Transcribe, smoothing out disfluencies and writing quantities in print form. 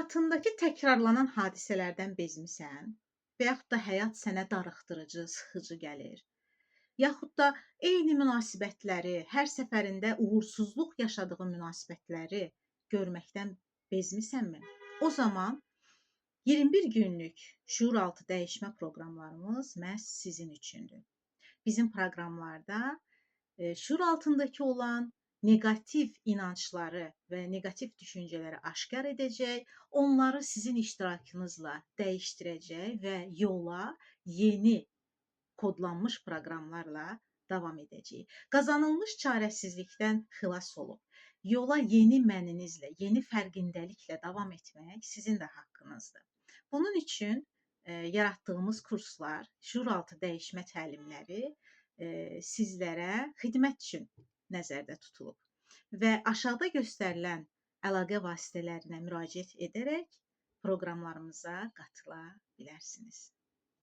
Həyatındakı təkrarlanan hadisələrdən bezmisən və yaxud da həyat sənə darıxdırıcı, sıxıcı gəlir, yaxud da eyni münasibətləri, hər səfərində uğursuzluq yaşadığın münasibətləri görməkdən bezmisənmi? O zaman 21 günlük şuuraltı dəyişmə proqramlarımız məhz sizin üçündür. Bizim proqramlarda şuur altındakı olan negativ inancları və negativ düşüncələri aşkar edəcək, onları sizin iştirakınızla dəyişdirəcək və yola yeni kodlanmış proqramlarla davam edəcəyik. Qazanılmış çarəsizlikdən xilas olub, yola yeni məninizlə, yeni fərqindəliklə davam etmək sizin də haqqınızdır. Bunun üçün yaratdığımız kurslar, şuuraltı dəyişmə təlimləri sizlərə xidmət üçün nəzərdə tutulub və aşağıda göstərilən əlaqə vasitələrinə müraciət edərək proqramlarımıza qatıla bilərsiniz.